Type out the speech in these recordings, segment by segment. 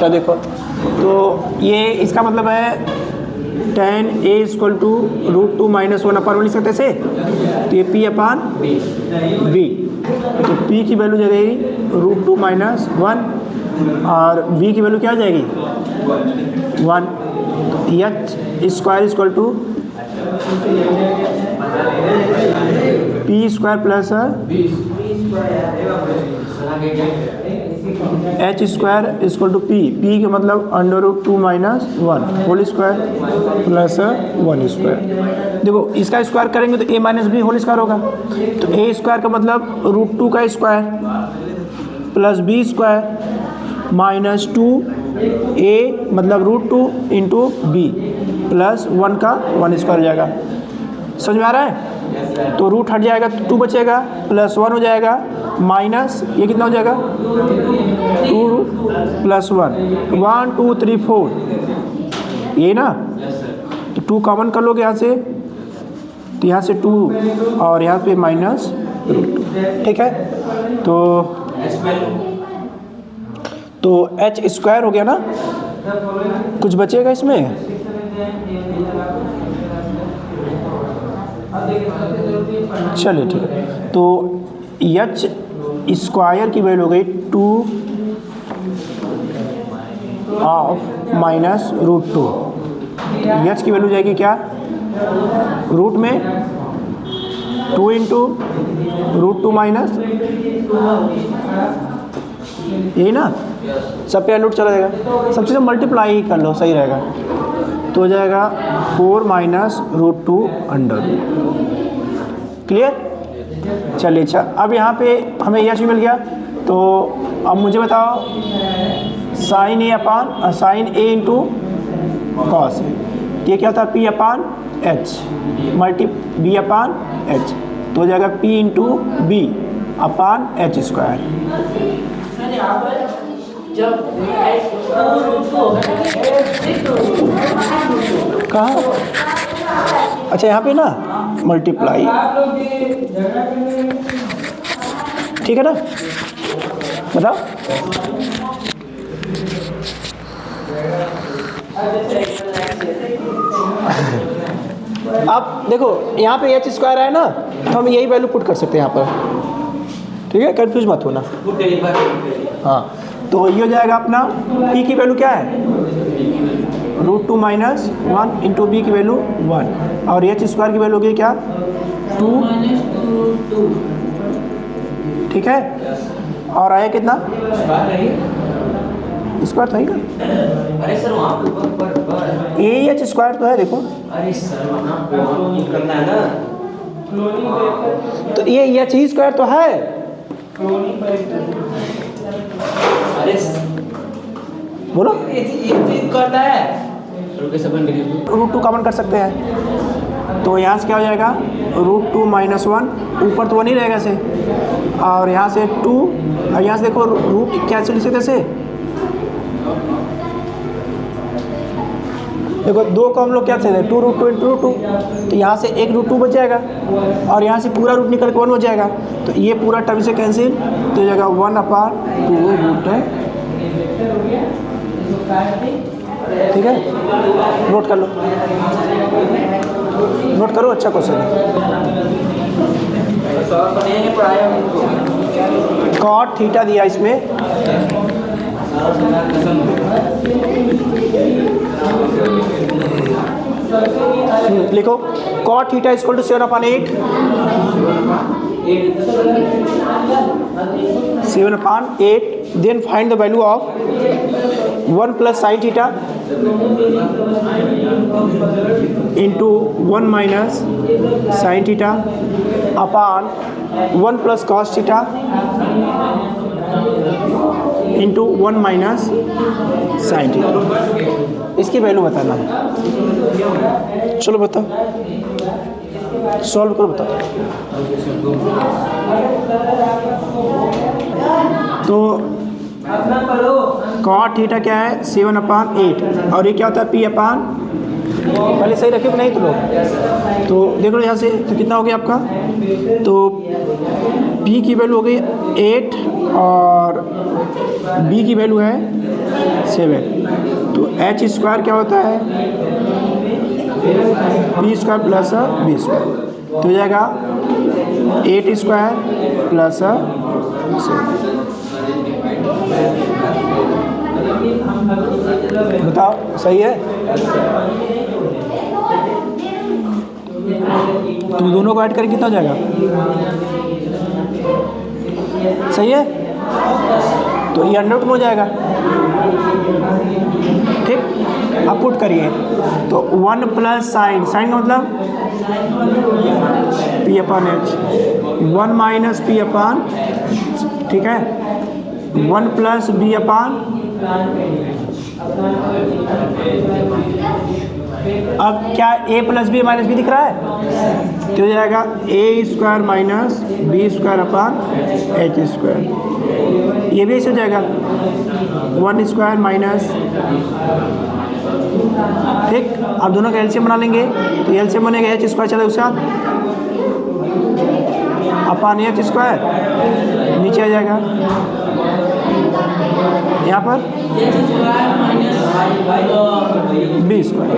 क्या देखो, तो ये इसका मतलब है tan a इक्वल टू √2 - 1/1 लिख सकते से, तो ये p अपान b, तो p की वैल्यू जाएगी √2 - 1 और b की वैल्यू क्या आ जाएगी 1। h square equal to p square plus h square equal to p का मतलब √2 - 1 होल स्क्वायर प्लस 1 स्क्वायर। देखो इसका स्क्वायर करेंगे तो a - b होल स्क्वायर होगा, तो a स्क्वायर का मतलब √2 का square plus b square minus 2a मतलब √2 इंटू b प्लस 1 का 1 स्क्वायर हो जाएगा। समझ में आ रहा है? तो रूट हट जाएगा तो 2 बचेगा प्लस 1 हो जाएगा माइनस ये कितना हो जाएगा 2 प्लस 1 1 2 3 4 ये ना, तो 2 कॉमन कर लोगे यहाँ से, तो यहाँ से 2 और यहाँ पे माइनस √2। ठीक है, तो h स्क्वायर हो गया ना, कुछ बचेगा इसमें? चलिए ठीक है, तो h स्क्वायर की वैल्यू हो गई 2 माइनस √2। h की वैल्यू जाएगी क्या, रूट में 2 इंटू √2 माइनस, यही ना, सब पे रूट चला जाएगा, सब चीज़ें मल्टीप्लाई ही कर लो सही रहेगा, तो हो जाएगा 4 माइनस √2 अंडर। क्लियर? चलिए अच्छा, अब यहाँ पे हमें यह मिल गया, तो अब मुझे बताओ sine a upon sine a into cos a, ये क्या था p upon h multi b upon h, तो हो जाएगा p into b upon h square. कहाँ? अच्छा यहाँ पे ना मल्टीप्लाई, ठीक है ना, बताओ। अब देखो यहाँ पे h स्क्वायर है ना, तो हम यही वैल्यू पुट कर सकते हैं यहाँ पर, ठीक है, कंफ्यूज मत होना। हाँ, तो ये हो जाएगा अपना p की वैल्यू क्या है √2 - 1 इंटू b की वैल्यू 1 और h स्क्वायर की वैल्यू होगी क्या 2, ठीक है, और आया कितना स्क्वायर था ही ना, अरे सर वहाँ पर ए h स्क्वायर तो है देखो, अरे सर वहाँ करना है ना, तो ये h स्क्वायर तो है, अरे बोलो ये चीज करता है, √2 कॉमन कर सकते हैं, तो यहाँ से क्या हो जाएगा √2 - 1, ऊपर तो 1 ही रहेगा से, और यहाँ से 2 और यहाँ से देखो रूट क्या चल सकते से, देखो 2 को हम लोग क्या थे 2 √2 इंटू √2, तो यहाँ से एक √2 बच जाएगा और यहाँ से पूरा रूट निकल के 1 हो जाएगा, तो ये पूरा टर्म से कैंसिल, तो हो जाएगा 1/2 रूट है, ठीक है, नोट कर लो, नोट करो, अच्छा क्वेश्चन है। कॉट थीटा दिया इसमें, लिखो cot theta equal to 7/8, 7/8, then find the value of 1 plus sine theta into 1 minus sine theta upon 1 plus cos theta into 1 minus sine theta. इसकी वैल्यू बताना है, चलो बताओ, सॉल्व करो, बताओ। तो कॉट थीटा क्या है 7/8 और ये क्या होता है p अपान, पहले सही रखे नहीं तो लोग, तो देख लो यहाँ से, तो कितना हो गया आपका, तो p की वैल्यू हो गई 8 और b की वैल्यू है 7। तो एच स्क्वायर क्या होता है? P square plus B square, तो हो जाएगा 8 स्क्वायर प्लस 7। बताओ सही है? तो दोनों को ऐड करके कितना हो जाएगा? सही है? तो ये अंडर रूट में हो जाएगा। ठीक, अब पुट करिए तो 1 प्लस साइन, साइन का मतलब P upon H, 1 minus P upon, ठीक है, 1 प्लस बी अपान, अब क्या a plus B minus B दिख रहा है? तो हो जाएगा A square minus B square upon H square, ये भी ऐसे हो जाएगा 1 स्क्वायर माइनस, ठीक। अब दोनों का एलसीएम बना लेंगे, तो एलसीएम बनेगा एच स्क्वायर चले उसके साथ अपान एच स्क्वायर, नीचे आ जाएगा यहाँ पर बी स्क्वायर,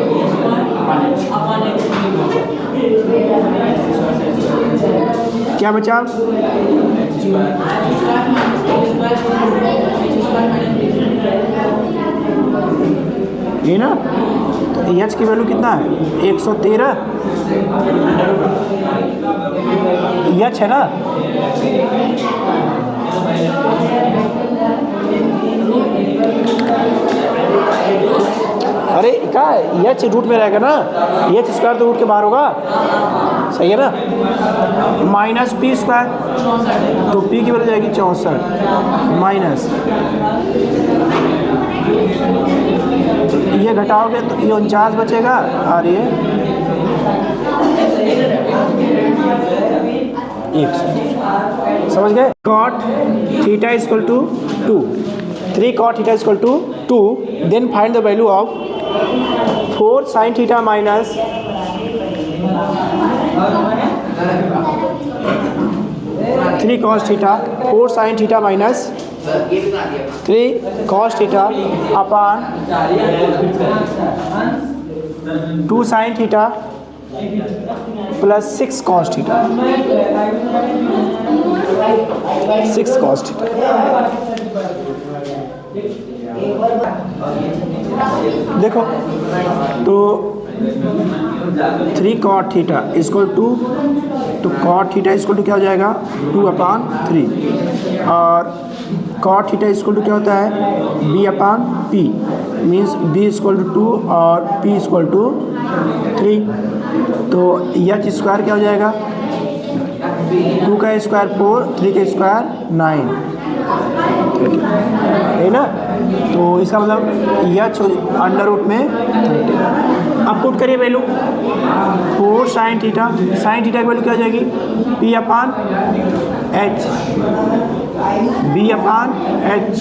क्या बचा? ये ना, तो एच की वैल्यू कितना है? 113 एच है ना। अरे क्या है, एच रूट में रहेगा ना, एच स्क्वायर तो रूट के बाहर होगा, सही है ना। माइनस पी स्क्वायर, तो पी की वैल्यू जाएगी 64 माइनस, ये घटाओगे तो ये 49 बचेगा, और ये 100। समझ गए? Cot theta equal to 2, 3 cot theta equal to 2, then find the value of 4 sin theta minus 3 cos theta, 4 sin theta minus 3 cos theta upon 2 sin theta plus 6 cos theta, 6 cos theta. देखो तो 3 cot theta equal to, तो cot theta equal to क्या हो जाएगा? 2/3, और cot theta equal to क्या होता है? b/p, means b equal to 2 और p इक्वल टू 3। तो एच स्क्वायर क्या हो जाएगा? 2 का स्क्वायर 4, 3 का स्क्वायर 9, है ना। तो इसका मतलब एच अंडर रूट में 30। अब पुट करिए value 4 sin theta, sin theta की वैल्यू क्या हो जाएगी? P upon H, B upon H,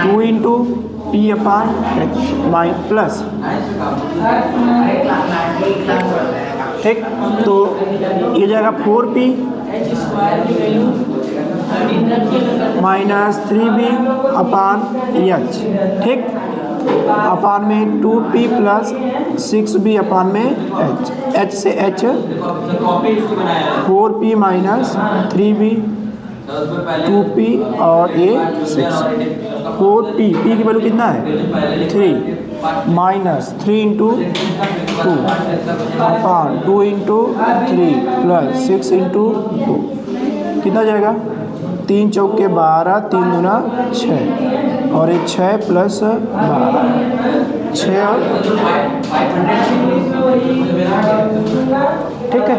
2 into P upon H mine plus, ठीक। तो ये जाएगा 4p माइनस 3b अपान एच, ठीक, अपान में 2p प्लस 6b अपान में एच, एच से H 4p minus 3b 2p और ये 6, 4p, p की वैल्यू कितना है? 3 माइनस 3 इंटू 2 अपान 2 इंटू 3 प्लस 6 इंटू 2, कितना जाएगा? 3 चौके 12, 3 दूना 6, और ये 6 प्लस 12, 6 और, ठीक है।